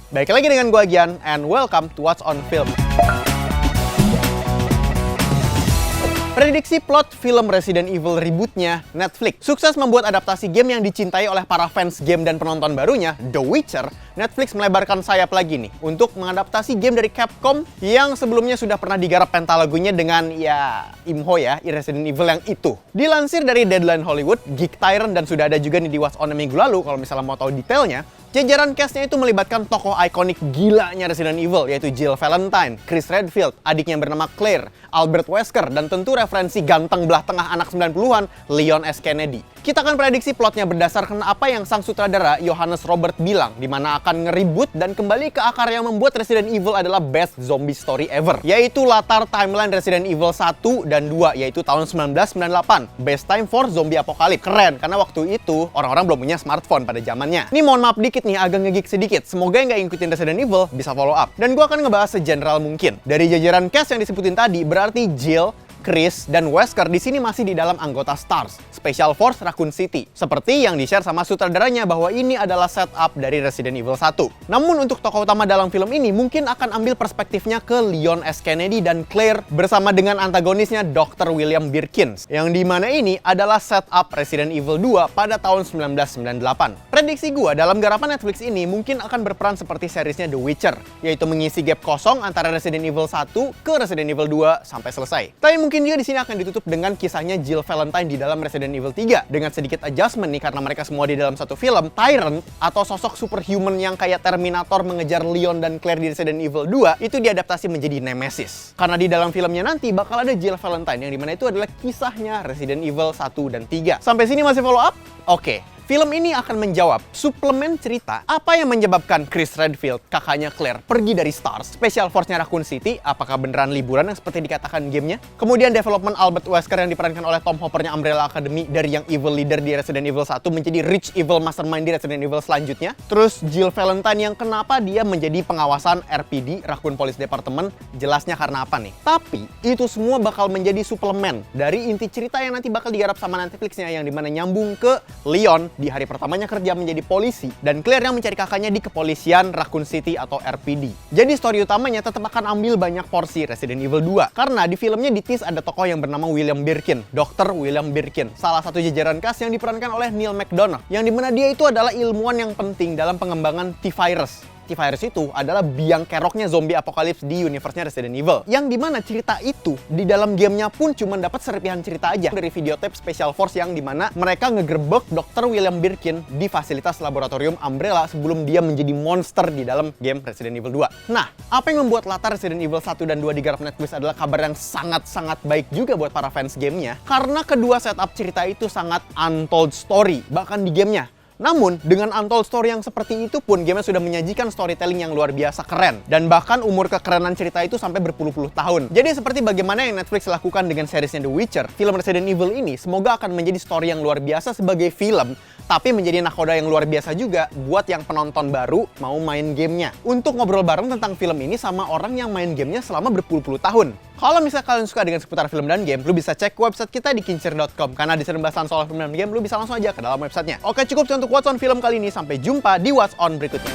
Baik lagi dengan gua Gian, and welcome to What's on Film. Prediksi plot film Resident Evil rebootnya Netflix. Sukses membuat adaptasi game yang dicintai oleh para fans game dan penonton barunya, The Witcher, Netflix melebarkan sayap lagi nih untuk mengadaptasi game dari Capcom yang sebelumnya sudah pernah digarap Pentalagunya dengan Imho Resident Evil yang itu. Dilansir dari Deadline Hollywood, Geek Tyrant dan sudah ada juga nih di What's On minggu lalu kalau misalnya mau tahu detailnya. Jajaran cast-nya itu melibatkan tokoh ikonik gilanya Resident Evil, yaitu Jill Valentine, Chris Redfield, adiknya yang bernama Claire, Albert Wesker, dan tentu referensi ganteng belah tengah anak 90-an, Leon S. Kennedy. Kita akan prediksi plotnya berdasarkan apa yang sang sutradara Johannes Robert bilang, di mana akan nge-reboot dan kembali ke akar yang membuat Resident Evil adalah best zombie story ever, yaitu latar timeline Resident Evil 1 dan 2, yaitu tahun 1998. Best time for zombie apocalypse. Keren, karena waktu itu orang-orang belum punya smartphone pada zamannya. Ini mohon maaf dikit nih, agak ngegik sedikit. Semoga yang nggak ngikutin Resident Evil bisa follow up. Dan gue akan ngebahas segeneral mungkin. Dari jajaran cast yang disebutin tadi, berarti Jill, Chris, dan Wesker di sini masih di dalam anggota STARS, Special Force Raccoon City. Seperti yang di-share sama sutradaranya bahwa ini adalah setup dari Resident Evil 1. Namun untuk tokoh utama dalam film ini mungkin akan ambil perspektifnya ke Leon S. Kennedy dan Claire bersama dengan antagonisnya Dr. William Birkin, yang dimana ini adalah setup Resident Evil 2 pada tahun 1998. Prediksi gua dalam garapan Netflix ini mungkin akan berperan seperti seriesnya The Witcher, yaitu mengisi gap kosong antara Resident Evil 1 ke Resident Evil 2 sampai selesai. Tapi mungkin juga di sini akan ditutup dengan kisahnya Jill Valentine di dalam Resident Evil 3 dengan sedikit adjustment nih karena mereka semua di dalam satu film. Tyrant atau sosok superhuman yang kayak Terminator mengejar Leon dan Claire di Resident Evil 2 itu diadaptasi menjadi Nemesis. Karena di dalam filmnya nanti bakal ada Jill Valentine yang dimana itu adalah kisahnya Resident Evil 1 dan 3. Sampai sini masih follow up? Oke. Film ini akan menjawab suplemen cerita apa yang menyebabkan Chris Redfield, kakaknya Claire, pergi dari STARS, Special Force-nya Raccoon City, apakah beneran liburan yang seperti dikatakan gamenya? Kemudian development Albert Wesker yang diperankan oleh Tom Hopper-nya Umbrella Academy dari yang evil leader di Resident Evil 1 menjadi rich evil mastermind di Resident Evil selanjutnya. Terus Jill Valentine yang kenapa dia menjadi pengawasan RPD, Raccoon Police Department, jelasnya karena apa nih? Tapi itu semua bakal menjadi suplemen dari inti cerita yang nanti bakal digarap sama Netflix-nya yang dimana nyambung ke Leon di hari pertamanya kerja menjadi polisi dan Claire yang mencari kakaknya di kepolisian Raccoon City atau RPD. Jadi story utamanya tetap akan ambil banyak porsi Resident Evil 2 karena di filmnya di-tease ada tokoh yang bernama William Birkin, Dr. William Birkin, salah satu jajaran cast yang diperankan oleh Neil McDonough, yang dimana dia itu adalah ilmuwan yang penting dalam pengembangan T-Virus. T-Virus itu adalah biang keroknya zombie apocalypse di universe-nya Resident Evil. Yang dimana cerita itu di dalam gamenya pun cuma dapat serpihan cerita aja dari videotape Special Force yang dimana mereka ngegerebek Dr. William Birkin di fasilitas laboratorium Umbrella sebelum dia menjadi monster di dalam game Resident Evil 2. Nah, apa yang membuat latar Resident Evil 1 dan 2 digarap Netflix adalah kabar yang sangat-sangat baik juga buat para fans gamenya karena kedua setup cerita itu sangat untold story bahkan di gamenya. Namun, dengan untold story yang seperti itu pun, gamenya sudah menyajikan storytelling yang luar biasa keren. Dan bahkan umur kekerenan cerita itu sampai berpuluh-puluh tahun. Jadi seperti bagaimana yang Netflix lakukan dengan seriesnya The Witcher, film Resident Evil ini semoga akan menjadi story yang luar biasa sebagai film, tapi menjadi nakoda yang luar biasa juga buat yang penonton baru mau main gamenya. Untuk ngobrol bareng tentang film ini sama orang yang main gamenya selama berpuluh-puluh tahun. Kalau misalnya kalian suka dengan seputar film dan game, lu bisa cek website kita di kincir.com. Karena di sana bahasan soal film dan game, lu bisa langsung aja ke dalam websitenya. Oke, cukup untuk What's On Film kali ini. Sampai jumpa di What's On berikutnya.